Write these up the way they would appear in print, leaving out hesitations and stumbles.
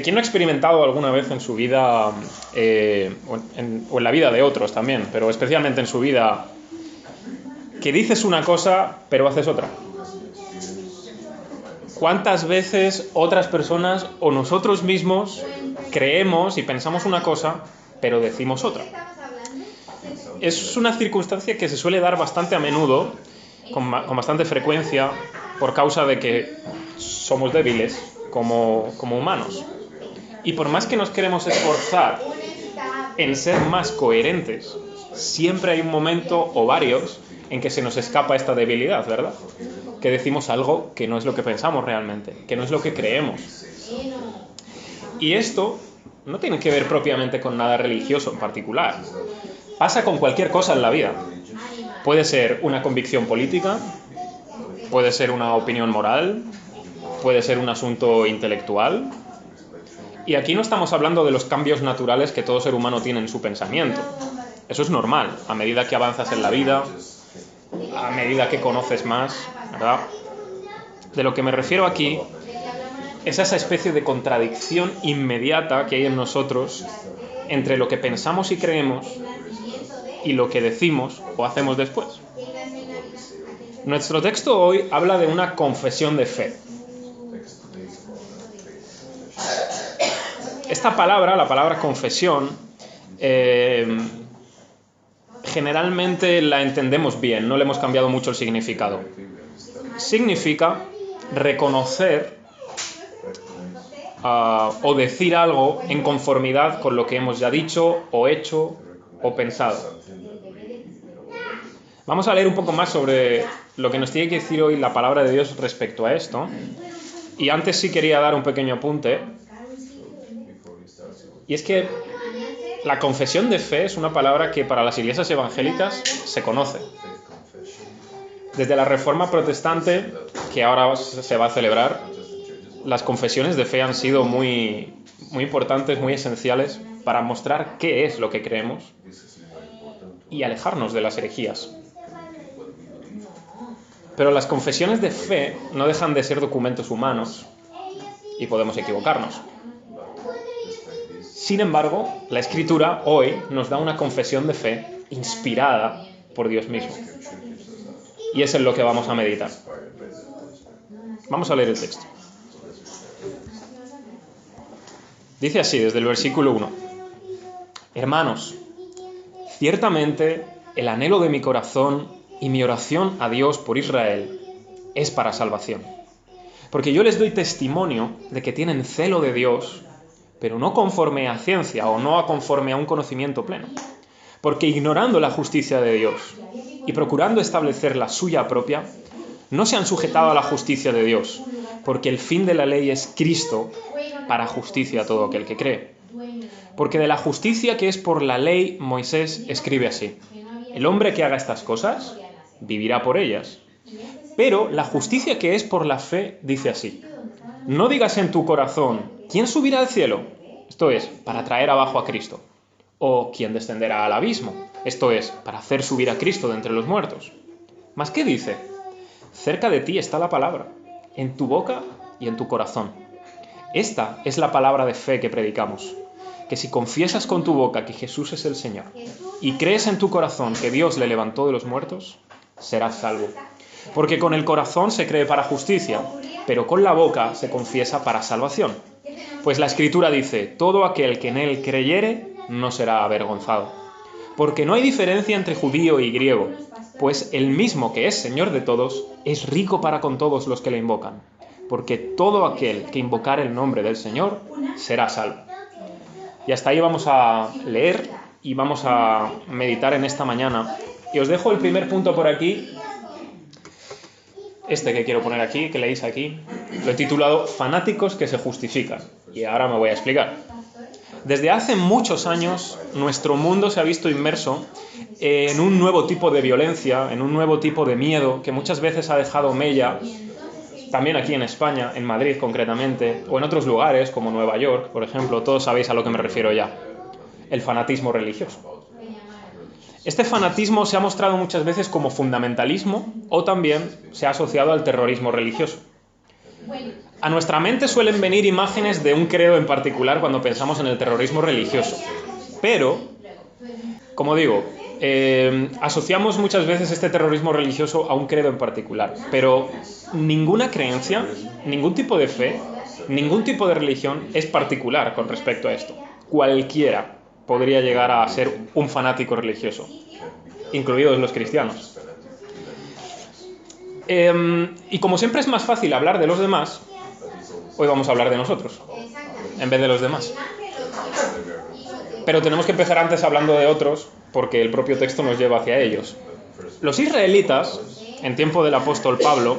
¿Quién no ha experimentado alguna vez en su vida, o en la vida de otros también, pero especialmente en su vida, que dices una cosa pero haces otra? ¿Cuántas veces otras personas o nosotros mismos creemos y pensamos una cosa pero decimos otra? Es una circunstancia que se suele dar bastante a menudo, con bastante frecuencia, por causa de que somos débiles como humanos. Y por más que nos queremos esforzar en ser más coherentes, siempre hay un momento o varios en que se nos escapa esta debilidad, ¿verdad? Que decimos algo que no es lo que pensamos realmente, que no es lo que creemos. Y esto no tiene que ver propiamente con nada religioso en particular. Pasa con cualquier cosa en la vida. Puede ser una convicción política, puede ser una opinión moral, puede ser un asunto intelectual. Y aquí no estamos hablando de los cambios naturales que todo ser humano tiene en su pensamiento. Eso es normal, a medida que avanzas en la vida, a medida que conoces más, ¿verdad? De lo que me refiero aquí es a esa especie de contradicción inmediata que hay en nosotros entre lo que pensamos y creemos y lo que decimos o hacemos después. Nuestro texto hoy habla de una confesión de fe. Esta palabra, la palabra confesión, generalmente la entendemos bien, no le hemos cambiado mucho el significado. Significa reconocer o decir algo en conformidad con lo que hemos ya dicho o hecho o pensado. Vamos a leer un poco más sobre lo que nos tiene que decir hoy la palabra de Dios respecto a esto. Y antes sí quería dar un pequeño apunte. Y es que la confesión de fe es una palabra que para las iglesias evangélicas se conoce. Desde la Reforma Protestante, que ahora se va a celebrar, las confesiones de fe han sido muy, muy importantes, muy esenciales para mostrar qué es lo que creemos y alejarnos de las herejías. Pero las confesiones de fe no dejan de ser documentos humanos y podemos equivocarnos. Sin embargo, la Escritura hoy nos da una confesión de fe inspirada por Dios mismo. Y es en lo que vamos a meditar. Vamos a leer el texto. Dice así, desde el versículo 1. Hermanos, ciertamente el anhelo de mi corazón y mi oración a Dios por Israel es para salvación. Porque yo les doy testimonio de que tienen celo de Dios, pero no conforme a ciencia o no conforme a un conocimiento pleno. Porque ignorando la justicia de Dios y procurando establecer la suya propia, no se han sujetado a la justicia de Dios, porque el fin de la ley es Cristo para justicia a todo aquel que cree. Porque de la justicia que es por la ley, Moisés escribe así: el hombre que haga estas cosas vivirá por ellas. Pero la justicia que es por la fe dice así: no digas en tu corazón, ¿quién subirá al cielo? Esto es, para traer abajo a Cristo. O ¿quién descenderá al abismo? Esto es, para hacer subir a Cristo de entre los muertos. ¿Mas qué dice? Cerca de ti está la palabra, en tu boca y en tu corazón. Esta es la palabra de fe que predicamos, que si confiesas con tu boca que Jesús es el Señor y crees en tu corazón que Dios le levantó de los muertos, serás salvo. Porque con el corazón se cree para justicia, pero con la boca se confiesa para salvación. Pues la Escritura dice: todo aquel que en él creyere no será avergonzado. Porque no hay diferencia entre judío y griego, pues el mismo que es Señor de todos es rico para con todos los que le invocan. Porque todo aquel que invocar el nombre del Señor será salvo. Y hasta ahí vamos a leer y vamos a meditar en esta mañana. Y os dejo el primer punto por aquí, este que quiero poner aquí, que leéis aquí. Lo he titulado Fanáticos que se justifican. Y ahora me voy a explicar. Desde hace muchos años, nuestro mundo se ha visto inmerso en un nuevo tipo de violencia, en un nuevo tipo de miedo que muchas veces ha dejado mella, también aquí en España, en Madrid concretamente, o en otros lugares como Nueva York, por ejemplo. Todos sabéis a lo que me refiero ya: el fanatismo religioso. Este fanatismo se ha mostrado muchas veces como fundamentalismo o también se ha asociado al terrorismo religioso. A nuestra mente suelen venir imágenes de un credo en particular cuando pensamos en el terrorismo religioso. Pero, como digo, asociamos muchas veces este terrorismo religioso a un credo en particular. Pero ninguna creencia, ningún tipo de fe, ningún tipo de religión es particular con respecto a esto. Cualquiera podría llegar a ser un fanático religioso, incluidos los cristianos. Y como siempre es más fácil hablar de los demás, hoy vamos a hablar de nosotros, en vez de los demás. Pero tenemos que empezar antes hablando de otros, porque el propio texto nos lleva hacia ellos. Los israelitas, en tiempo del apóstol Pablo,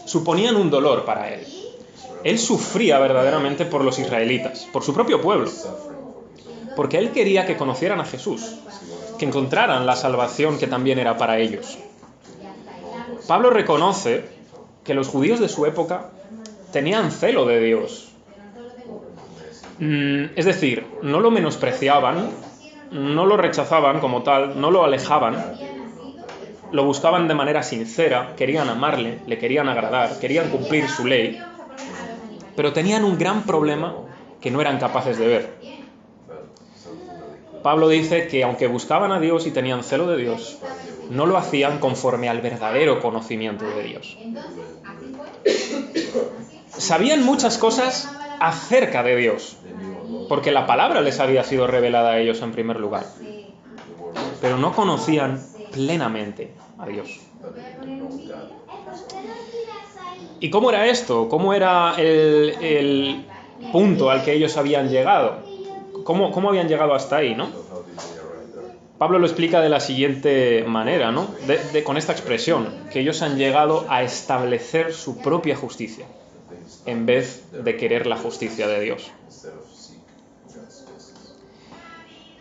suponían un dolor para él. Él sufría verdaderamente por los israelitas, por su propio pueblo, porque él quería que conocieran a Jesús, que encontraran la salvación que también era para ellos. Pablo reconoce que los judíos de su época tenían celo de Dios. Es decir, no lo menospreciaban, no lo rechazaban como tal, no lo alejaban, lo buscaban de manera sincera, querían amarle, le querían agradar, querían cumplir su ley, pero tenían un gran problema que no eran capaces de ver. Pablo dice que aunque buscaban a Dios y tenían celo de Dios, no lo hacían conforme al verdadero conocimiento de Dios. Sabían muchas cosas acerca de Dios, porque la palabra les había sido revelada a ellos en primer lugar, pero no conocían plenamente a Dios. ¿Y cómo era esto? ¿Cómo era el punto al que ellos habían llegado? ¿Cómo habían llegado hasta ahí, no? Pablo lo explica de la siguiente manera, ¿no? Con esta expresión, que ellos han llegado a establecer su propia justicia, en vez de querer la justicia de Dios.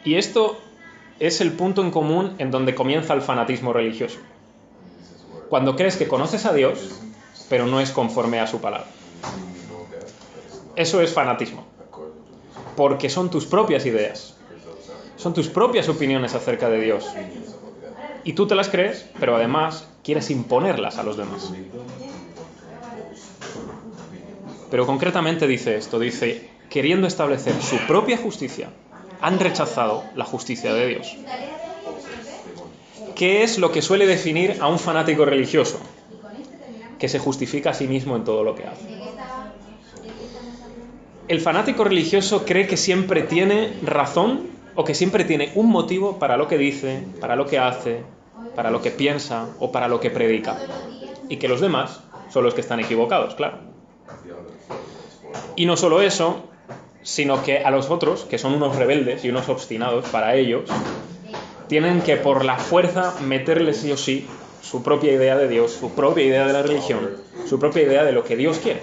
Y esto es el punto en común en donde comienza el fanatismo religioso. Cuando crees que conoces a Dios, pero no es conforme a su palabra. Eso es fanatismo. Porque son tus propias ideas. Son tus propias opiniones acerca de Dios. Y tú te las crees, pero además quieres imponerlas a los demás. Pero concretamente dice esto, dice, queriendo establecer su propia justicia, han rechazado la justicia de Dios. ¿Qué es lo que suele definir a un fanático religioso? Que se justifica a sí mismo en todo lo que hace. El fanático religioso cree que siempre tiene razón o que siempre tiene un motivo para lo que dice, para lo que hace, para lo que piensa o para lo que predica. Y que los demás son los que están equivocados, claro. Y no solo eso, sino que a los otros, que son unos rebeldes y unos obstinados para ellos, tienen que por la fuerza meterles sí o sí su propia idea de Dios, su propia idea de la religión, su propia idea de lo que Dios quiere.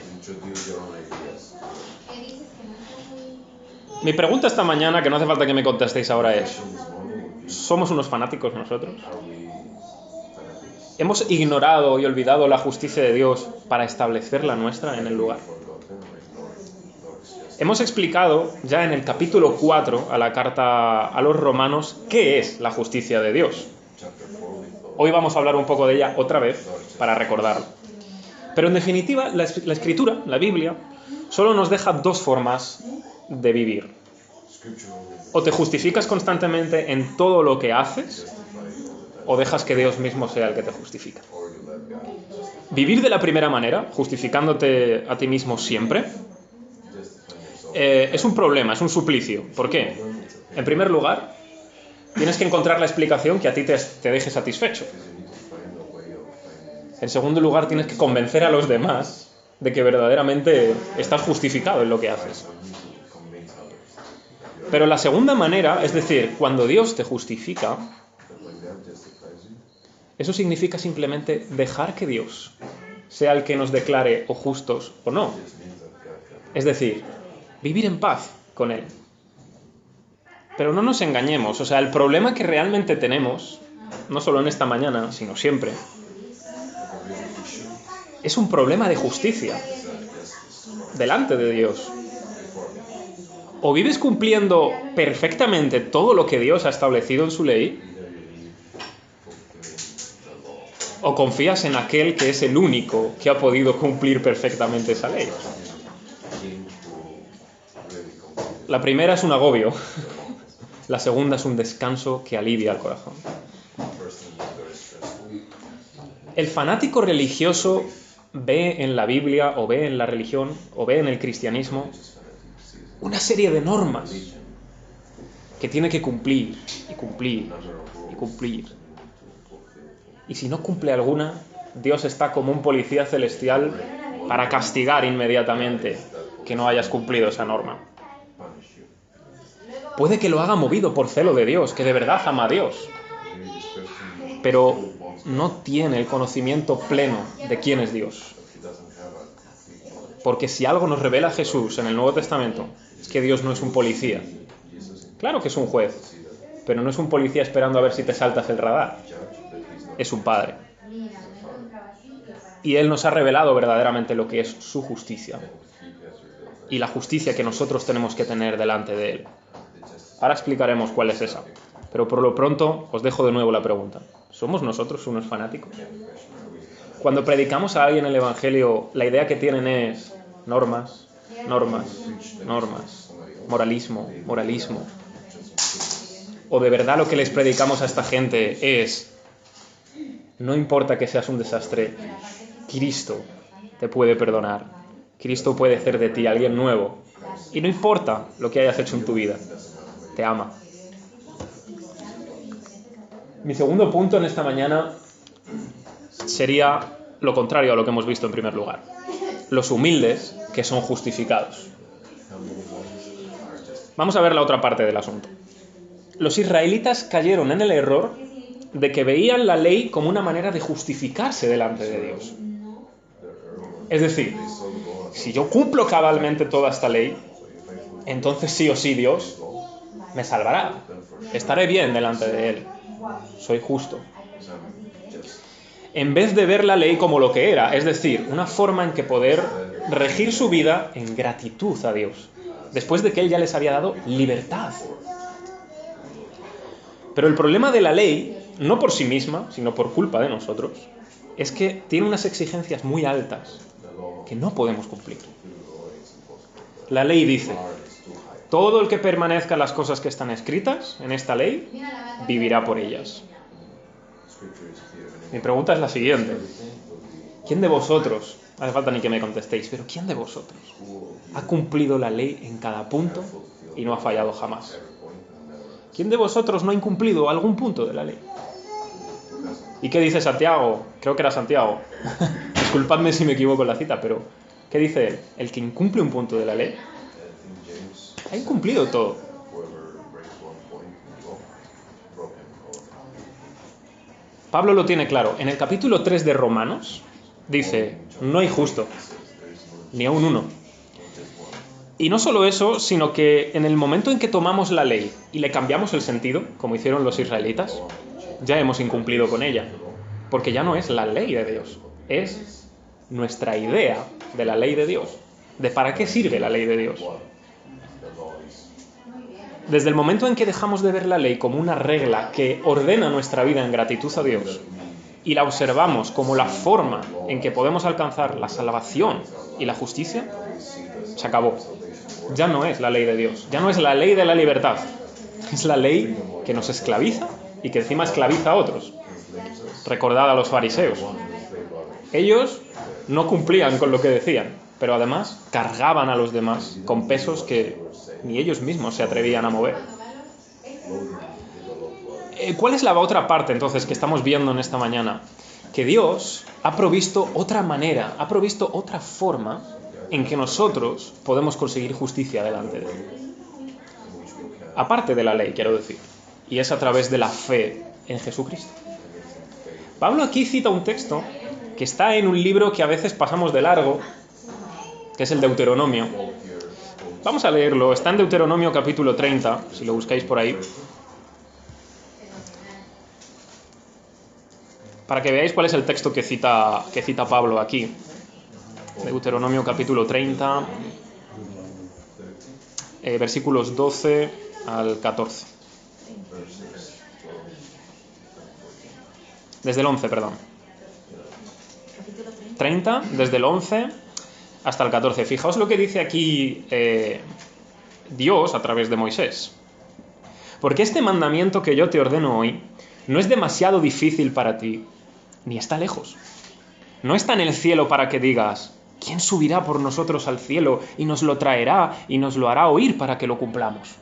Mi pregunta esta mañana, que no hace falta que me contestéis ahora, es: ¿somos unos fanáticos nosotros? ¿Hemos ignorado y olvidado la justicia de Dios para establecer la nuestra en el lugar? Hemos explicado ya en el capítulo 4 a la carta a los romanos qué es la justicia de Dios. Hoy vamos a hablar un poco de ella otra vez para recordarlo. Pero en definitiva, la Escritura, la Biblia, solo nos deja dos formas de vivir. O te justificas constantemente en todo lo que haces, o dejas que Dios mismo sea el que te justifica. Vivir de la primera manera, justificándote a ti mismo siempre, es un problema, es un suplicio. ¿Por qué? En primer lugar, tienes que encontrar la explicación que a ti te deje satisfecho. En segundo lugar, tienes que convencer a los demás de que verdaderamente estás justificado en lo que haces. Pero la segunda manera, es decir, cuando Dios te justifica, eso significa simplemente dejar que Dios sea el que nos declare o justos o no. Es decir, vivir en paz con Él. Pero no nos engañemos, o sea, el problema que realmente tenemos, no solo en esta mañana, sino siempre, es un problema de justicia delante de Dios. O vives cumpliendo perfectamente todo lo que Dios ha establecido en su ley, ¿O confías en aquel que es el único que ha podido cumplir perfectamente esa ley? La primera es un agobio, la segunda es un descanso que alivia el corazón. El fanático religioso ve en la Biblia, o ve en la religión, o ve en el cristianismo una serie de normas que tiene que cumplir, y cumplir, y cumplir. Y si no cumple alguna, Dios está como un policía celestial para castigar inmediatamente que no hayas cumplido esa norma. Puede que lo haga movido por celo de Dios, que de verdad ama a Dios, pero no tiene el conocimiento pleno de quién es Dios. Porque si algo nos revela Jesús en el Nuevo Testamento, es que Dios no es un policía. Claro que es un juez, pero no es un policía esperando a ver si te saltas el radar. Es un padre. Y Él nos ha revelado verdaderamente lo que es su justicia. Y la justicia que nosotros tenemos que tener delante de Él. Ahora explicaremos cuál es esa. Pero por lo pronto os dejo de nuevo la pregunta. ¿Somos nosotros unos fanáticos? Cuando predicamos a alguien el Evangelio, la idea que tienen es normas, normas, normas, moralismo, moralismo. O de verdad lo que les predicamos a esta gente es: no importa que seas un desastre, Cristo te puede perdonar. Cristo puede hacer de ti alguien nuevo. Y no importa lo que hayas hecho en tu vida, te ama. Mi segundo punto en esta mañana sería lo contrario a lo que hemos visto en primer lugar. Los humildes que son justificados. Vamos a ver la otra parte del asunto. Los israelitas cayeron en el error de que veían la ley como una manera de justificarse delante de Dios. Es decir, si yo cumplo cabalmente toda esta ley, entonces sí o sí Dios me salvará. Estaré bien delante de Él. Soy justo. En vez de ver la ley como lo que era, es decir, una forma en que poder regir su vida en gratitud a Dios, después de que Él ya les había dado libertad. Pero el problema de la ley, no por sí misma, sino por culpa de nosotros, es que tiene unas exigencias muy altas que no podemos cumplir. La ley dice: todo el que permanezca en las cosas que están escritas en esta ley, vivirá por ellas. Mi pregunta es la siguiente. ¿Quién de vosotros, no hace falta ni que me contestéis, pero quién de vosotros ha cumplido la ley en cada punto y no ha fallado jamás? ¿Quién de vosotros no ha incumplido algún punto de la ley? ¿Y qué dice Santiago? Creo que era Santiago. Disculpadme si me equivoco en la cita, pero ¿qué dice él? El que incumple un punto de la ley ha incumplido todo. Pablo lo tiene claro. En el capítulo 3 de Romanos dice: no hay justo, ni aun uno. Y no solo eso, sino que en el momento en que tomamos la ley y le cambiamos el sentido, como hicieron los israelitas, ya hemos incumplido con ella. Porque ya no es la ley de Dios, es nuestra idea de la ley de Dios. ¿De para qué sirve la ley de Dios? Desde el momento en que dejamos de ver la ley como una regla que ordena nuestra vida en gratitud a Dios y la observamos como la forma en que podemos alcanzar la salvación y la justicia, se acabó. Ya no es la ley de Dios, ya no es la ley de la libertad, es la ley que nos esclaviza y que encima esclaviza a otros. Recordad a los fariseos. Ellos no cumplían con lo que decían, pero además cargaban a los demás con pesos que ni ellos mismos se atrevían a mover. ¿Cuál es la otra parte entonces que estamos viendo en esta mañana? Que Dios ha provisto otra manera, ha provisto otra forma en que nosotros podemos conseguir justicia delante de Él. Aparte de la ley, quiero decir. Y es a través de la fe en Jesucristo. Pablo aquí cita un texto que está en un libro que a veces pasamos de largo, que es el Deuteronomio. Vamos a leerlo, está en Deuteronomio capítulo 30, si lo buscáis por ahí, para que veáis cuál es el texto que cita Pablo aquí. Deuteronomio capítulo 30, versículos 12 al 14. Desde el 11, perdón. 30, desde el 11 hasta el 14. Fijaos lo que dice aquí Dios a través de Moisés. Porque este mandamiento que yo te ordeno hoy no es demasiado difícil para ti, ni está lejos. No está en el cielo para que digas, ¿quién subirá por nosotros al cielo y nos lo traerá y nos lo hará oír para que lo cumplamos?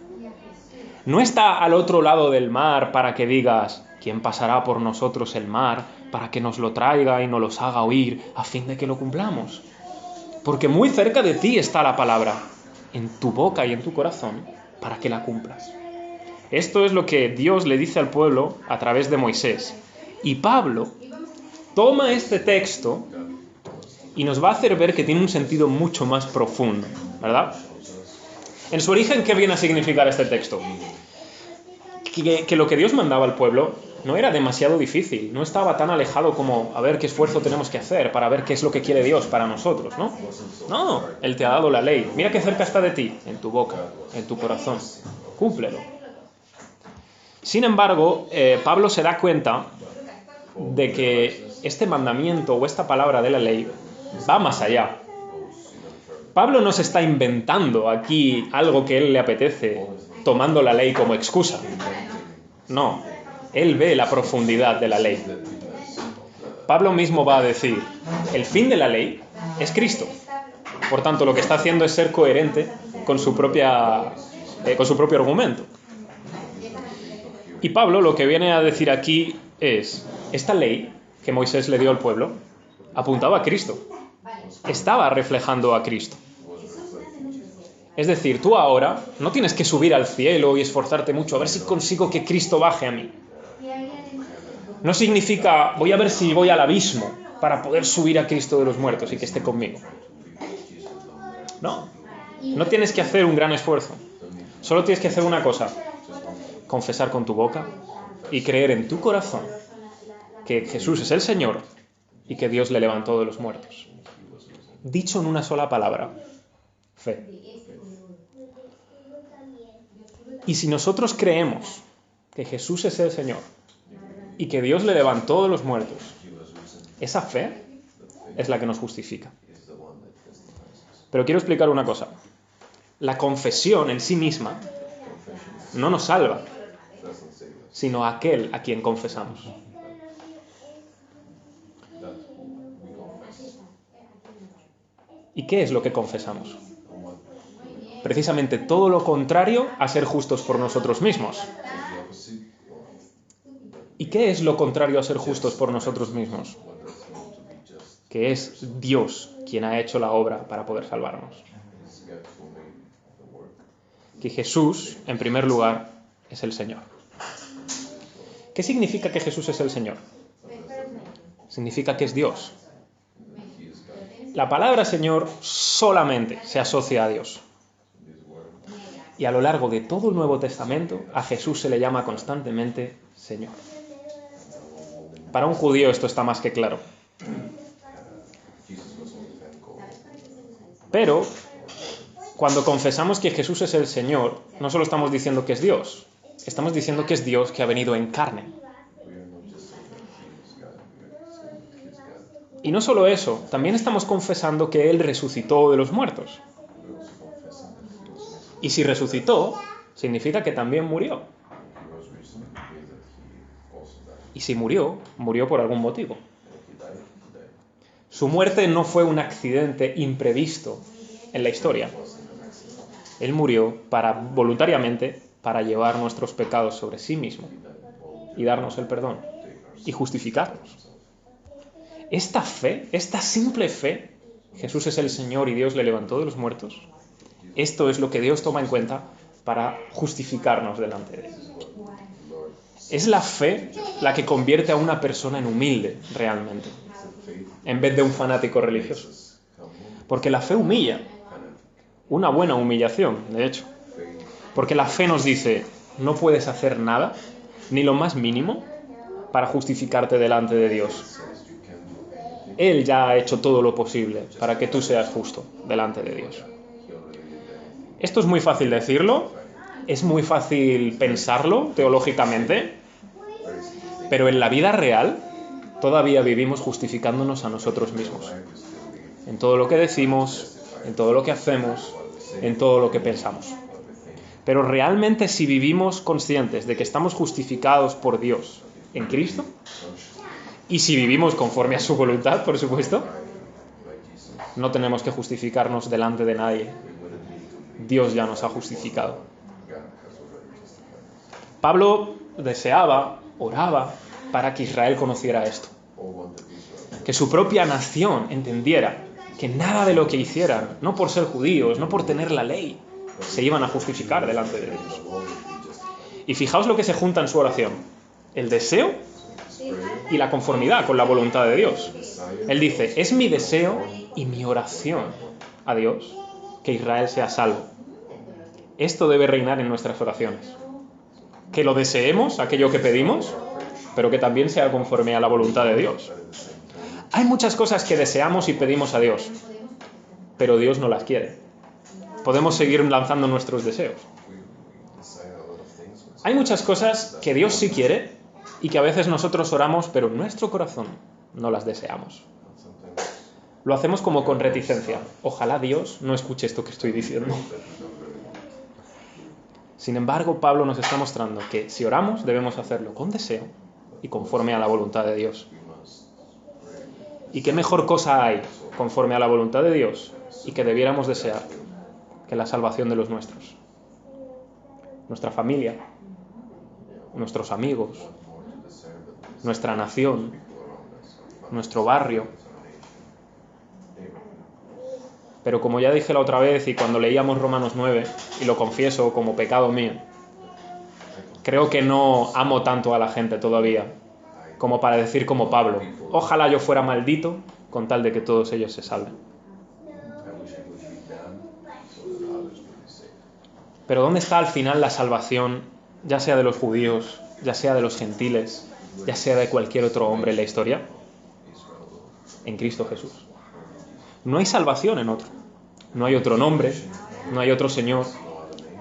No está al otro lado del mar para que digas, ¿quién pasará por nosotros el mar para que nos lo traiga y nos los haga oír a fin de que lo cumplamos? Porque muy cerca de ti está la palabra, en tu boca y en tu corazón, para que la cumplas. Esto es lo que Dios le dice al pueblo a través de Moisés. Y Pablo toma este texto y nos va a hacer ver que tiene un sentido mucho más profundo, ¿verdad? En su origen, ¿qué viene a significar este texto? Que lo que Dios mandaba al pueblo no era demasiado difícil, no estaba tan alejado como a ver qué esfuerzo tenemos que hacer para ver qué es lo que quiere Dios para nosotros, ¿no? No, Él te ha dado la ley. Mira qué cerca está de ti, en tu boca, en tu corazón. Cúmplelo. Sin embargo, Pablo se da cuenta de que este mandamiento o esta palabra de la ley va más allá. Pablo no se está inventando aquí algo que él le apetece, tomando la ley como excusa. No, él ve la profundidad de la ley. Pablo mismo va a decir, el fin de la ley es Cristo. Por tanto, lo que está haciendo es ser coherente con su propio argumento. Y Pablo lo que viene a decir aquí es, esta ley que Moisés le dio al pueblo apuntaba a Cristo, estaba reflejando a Cristo. Es decir, tú ahora no tienes que subir al cielo y esforzarte mucho a ver si consigo que Cristo baje a mí. No significa, voy a ver si voy al abismo para poder subir a Cristo de los muertos y que esté conmigo. No, no tienes que hacer un gran esfuerzo. Solo tienes que hacer una cosa, confesar con tu boca y creer en tu corazón que Jesús es el Señor y que Dios le levantó de los muertos. Dicho en una sola palabra, fe. Y si nosotros creemos que Jesús es el Señor y que Dios le levantó de los muertos, esa fe es la que nos justifica. Pero quiero explicar una cosa. La confesión en sí misma no nos salva, sino a aquel a quien confesamos. ¿Y qué es lo que confesamos? Precisamente todo lo contrario a ser justos por nosotros mismos. ¿Y qué es lo contrario a ser justos por nosotros mismos? Que es Dios quien ha hecho la obra para poder salvarnos. Que Jesús, en primer lugar, es el Señor. ¿Qué significa que Jesús es el Señor? Significa que es Dios. La palabra Señor solamente se asocia a Dios. Y a lo largo de todo el Nuevo Testamento, a Jesús se le llama constantemente Señor. Para un judío esto está más que claro. Pero, cuando confesamos que Jesús es el Señor, no solo estamos diciendo que es Dios, estamos diciendo que es Dios que ha venido en carne. Y no solo eso, también estamos confesando que Él resucitó de los muertos. Y si resucitó, significa que también murió. Y si murió, murió por algún motivo. Su muerte no fue un accidente imprevisto en la historia. Él murió voluntariamente para llevar nuestros pecados sobre sí mismo y darnos el perdón y justificarnos. Esta fe, esta simple fe, Jesús es el Señor y Dios le levantó de los muertos, esto es lo que Dios toma en cuenta para justificarnos delante de Él. Es la fe la que convierte a una persona en humilde realmente, en vez de un fanático religioso. Porque la fe humilla, una buena humillación, de hecho. Porque la fe nos dice, no puedes hacer nada, ni lo más mínimo, para justificarte delante de Dios. Él ya ha hecho todo lo posible para que tú seas justo delante de Dios. Esto es muy fácil decirlo, es muy fácil pensarlo teológicamente, pero en la vida real todavía vivimos justificándonos a nosotros mismos. En todo lo que decimos, en todo lo que hacemos, en todo lo que pensamos. Pero realmente si vivimos conscientes de que estamos justificados por Dios en Cristo, y si vivimos conforme a su voluntad, por supuesto, no tenemos que justificarnos delante de nadie. Dios ya nos ha justificado. Pablo deseaba, oraba, para que Israel conociera esto. Que su propia nación entendiera que nada de lo que hicieran, no por ser judíos, no por tener la ley, se iban a justificar delante de Dios. Y fijaos lo que se junta en su oración: el deseo y la conformidad con la voluntad de Dios. Él dice: es mi deseo y mi oración a Dios que Israel sea salvo. Esto debe reinar en nuestras oraciones. Que lo deseemos, aquello que pedimos, pero que también sea conforme a la voluntad de Dios. Hay muchas cosas que deseamos y pedimos a Dios, pero Dios no las quiere. Podemos seguir lanzando nuestros deseos. Hay muchas cosas que Dios sí quiere y que a veces nosotros oramos, pero en nuestro corazón no las deseamos. Lo hacemos como con reticencia. Ojalá Dios no escuche esto que estoy diciendo. Sin embargo, Pablo nos está mostrando que si oramos debemos hacerlo con deseo y conforme a la voluntad de Dios. ¿Y qué mejor cosa hay conforme a la voluntad de Dios y que debiéramos desear que la salvación de los nuestros? Nuestra familia, nuestros amigos, nuestra nación, nuestro barrio. Pero como ya dije la otra vez y cuando leíamos Romanos 9, y lo confieso como pecado mío, creo que no amo tanto a la gente todavía como para decir como Pablo: ojalá yo fuera maldito con tal de que todos ellos se salven. Pero ¿dónde está al final la salvación, ya sea de los judíos, ya sea de los gentiles, ya sea de cualquier otro hombre en la historia? En Cristo Jesús. No hay salvación en otro. No hay otro nombre, no hay otro Señor,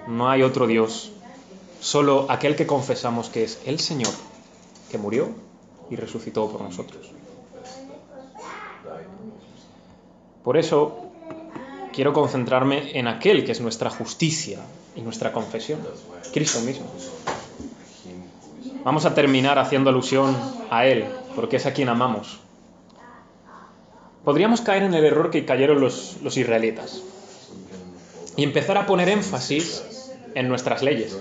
no hay otro Dios. Solo aquel que confesamos que es el Señor, que murió y resucitó por nosotros. Por eso quiero concentrarme en aquel que es nuestra justicia y nuestra confesión, Cristo mismo. Vamos a terminar haciendo alusión a Él, porque es a quien amamos. Podríamos caer en el error que cayeron los israelitas y empezar a poner énfasis en nuestras leyes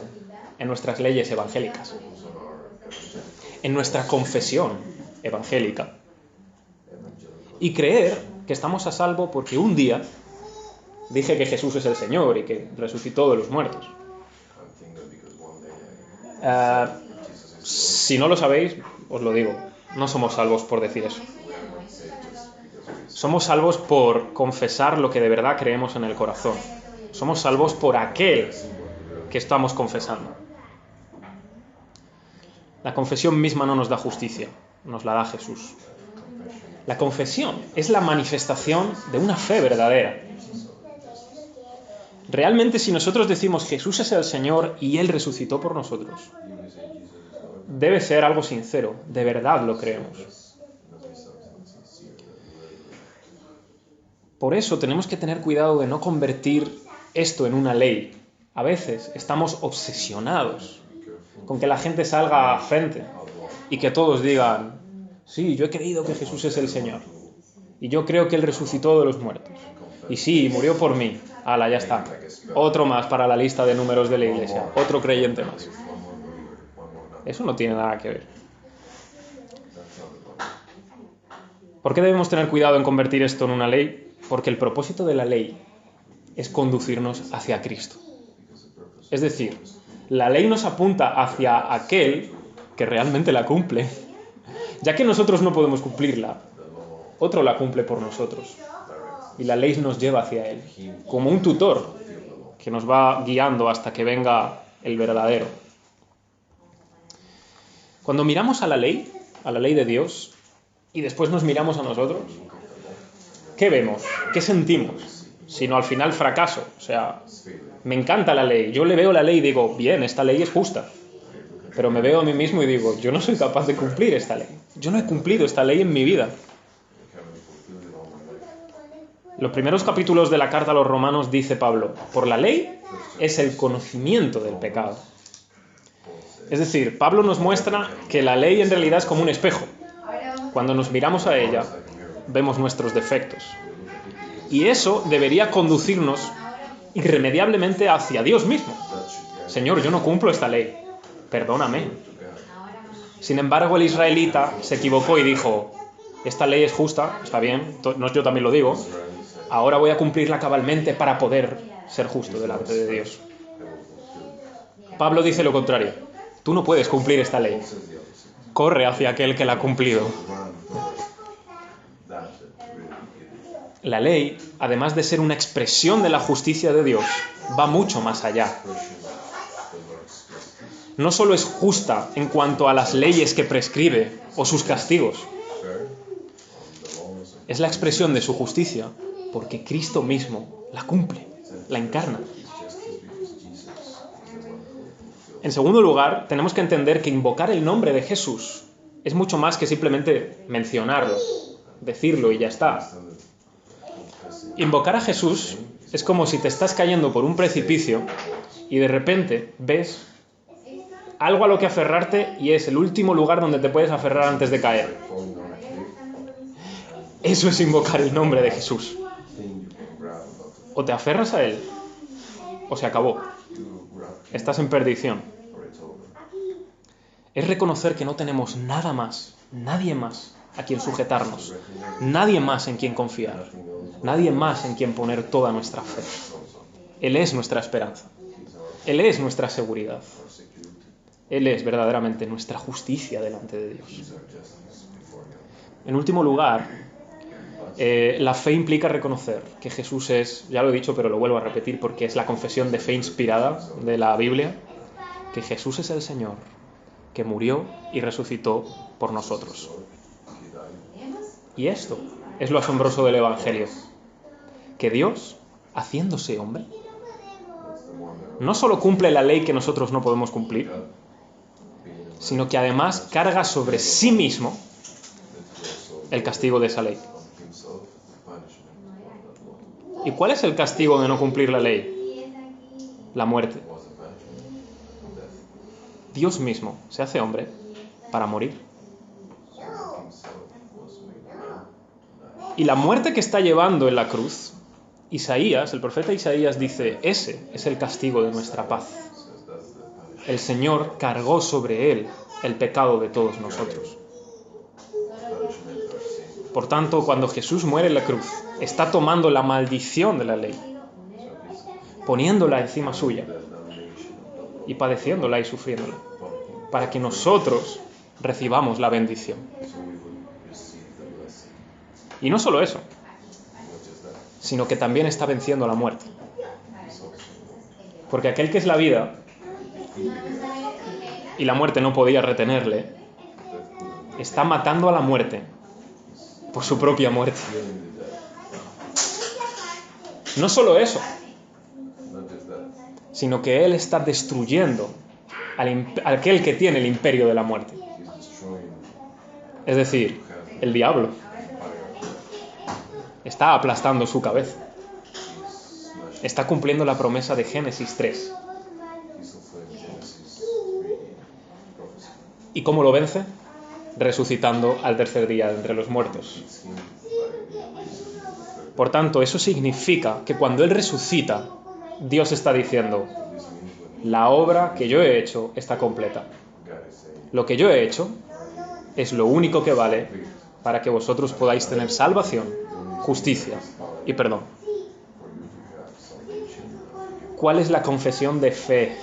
evangélicas, en nuestra confesión evangélica, y creer que estamos a salvo porque un día dije que Jesús es el Señor y que resucitó de los muertos. Si no lo sabéis, os lo digo, no somos salvos por decir eso. Somos salvos por confesar lo que de verdad creemos en el corazón. Somos salvos por aquel que estamos confesando. La confesión misma no nos da justicia, nos la da Jesús. La confesión es la manifestación de una fe verdadera. Realmente, si nosotros decimos Jesús es el Señor y Él resucitó por nosotros, debe ser algo sincero, de verdad lo creemos. Por eso tenemos que tener cuidado de no convertir esto en una ley. A veces estamos obsesionados con que la gente salga frente y que todos digan: sí, yo he creído que Jesús es el Señor y yo creo que Él resucitó de los muertos y sí, murió por mí. ¡Hala, ya está! Otro más para la lista de números de la iglesia, otro creyente más. Eso no tiene nada que ver. ¿Por qué debemos tener cuidado en convertir esto en una ley? Porque el propósito de la ley es conducirnos hacia Cristo. Es decir, la ley nos apunta hacia aquel que realmente la cumple. Ya que nosotros no podemos cumplirla, otro la cumple por nosotros. Y la ley nos lleva hacia Él, como un tutor que nos va guiando hasta que venga el verdadero. Cuando miramos a la ley de Dios, y después nos miramos a nosotros, ¿qué vemos? ¿Qué sentimos? Sino al final fracaso. O sea, me encanta la ley. Yo le veo la ley y digo: bien, esta ley es justa. Pero me veo a mí mismo y digo, yo no soy capaz de cumplir esta ley. Yo no he cumplido esta ley en mi vida. Los primeros capítulos de la carta a los romanos dice Pablo, por la ley es el conocimiento del pecado. Es decir, Pablo nos muestra que la ley en realidad es como un espejo. Cuando nos miramos a ella, vemos nuestros defectos. Y eso debería conducirnos irremediablemente hacia Dios mismo. Señor, yo no cumplo esta ley, perdóname. Sin embargo, el israelita se equivocó y dijo, esta ley es justa, está bien, yo también lo digo, ahora voy a cumplirla cabalmente para poder ser justo delante de Dios. Pablo dice lo contrario, tú no puedes cumplir esta ley, corre hacia aquel que la ha cumplido. La ley, además de ser una expresión de la justicia de Dios, va mucho más allá. No solo es justa en cuanto a las leyes que prescribe o sus castigos, es la expresión de su justicia porque Cristo mismo la cumple, la encarna. En segundo lugar, tenemos que entender que invocar el nombre de Jesús es mucho más que simplemente mencionarlo, decirlo y ya está. Invocar a Jesús es como si te estás cayendo por un precipicio y de repente ves algo a lo que aferrarte y es el último lugar donde te puedes aferrar antes de caer. Eso es invocar el nombre de Jesús. O te aferras a Él o se acabó. Estás en perdición. Es reconocer que no tenemos nada más, nadie más a quien sujetarnos, nadie más en quien confiar, nadie más en quien poner toda nuestra fe. Él es nuestra esperanza. Él es nuestra seguridad. Él es verdaderamente nuestra justicia delante de Dios. En último lugar, la fe implica reconocer que Jesús es, ya lo he dicho, pero lo vuelvo a repetir porque es la confesión de fe inspirada de la Biblia, que Jesús es el Señor, que murió y resucitó por nosotros. Y esto es lo asombroso del Evangelio, que Dios, haciéndose hombre, no solo cumple la ley que nosotros no podemos cumplir, sino que además carga sobre sí mismo el castigo de esa ley. ¿Y cuál es el castigo de no cumplir la ley? La muerte. Dios mismo se hace hombre para morir. Y la muerte que está llevando en la cruz, Isaías, el profeta Isaías dice, ese es el castigo de nuestra paz. El Señor cargó sobre él el pecado de todos nosotros. Por tanto, cuando Jesús muere en la cruz, está tomando la maldición de la ley, poniéndola encima suya y padeciéndola y sufriéndola, para que nosotros recibamos la bendición. Y no solo eso, sino que también está venciendo la muerte. Porque aquel que es la vida, y la muerte no podía retenerle, está matando a la muerte por su propia muerte. No solo eso, sino que Él está destruyendo a aquel que tiene el imperio de la muerte. Es decir, el diablo. Está aplastando su cabeza. Está cumpliendo la promesa de Génesis 3. ¿Y cómo lo vence? Resucitando al tercer día de entre los muertos. Por tanto, eso significa que cuando Él resucita, Dios está diciendo, la obra que yo he hecho está completa. Lo que yo he hecho es lo único que vale para que vosotros podáis tener salvación, justicia y perdón. ¿Cuál es la confesión de fe,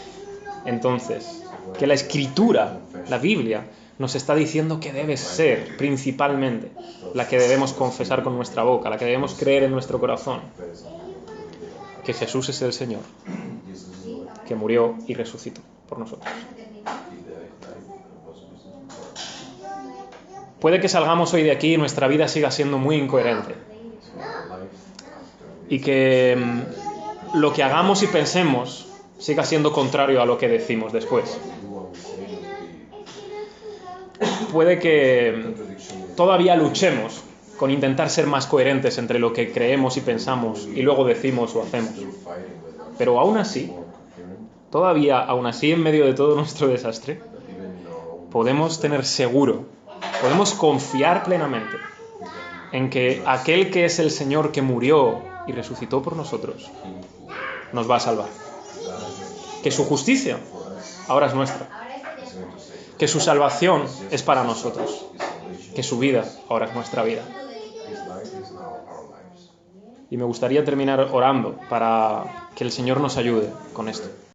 entonces? Que la Escritura, la Biblia, nos está diciendo que debe ser principalmente la que debemos confesar con nuestra boca, la que debemos creer en nuestro corazón. Que Jesús es el Señor, que murió y resucitó por nosotros. Puede que salgamos hoy de aquí y nuestra vida siga siendo muy incoherente. Y que lo que hagamos y pensemos siga siendo contrario a lo que decimos después. puede que todavía luchemos con intentar ser más coherentes entre lo que creemos y pensamos y luego decimos o hacemos. Pero aún así, aún así, en medio de todo nuestro desastre, podemos tener seguro, podemos confiar plenamente en que aquel que es el Señor que murió y resucitó por nosotros, nos va a salvar. Que su justicia ahora es nuestra. Que su salvación es para nosotros. Que su vida ahora es nuestra vida. Y me gustaría terminar orando para que el Señor nos ayude con esto.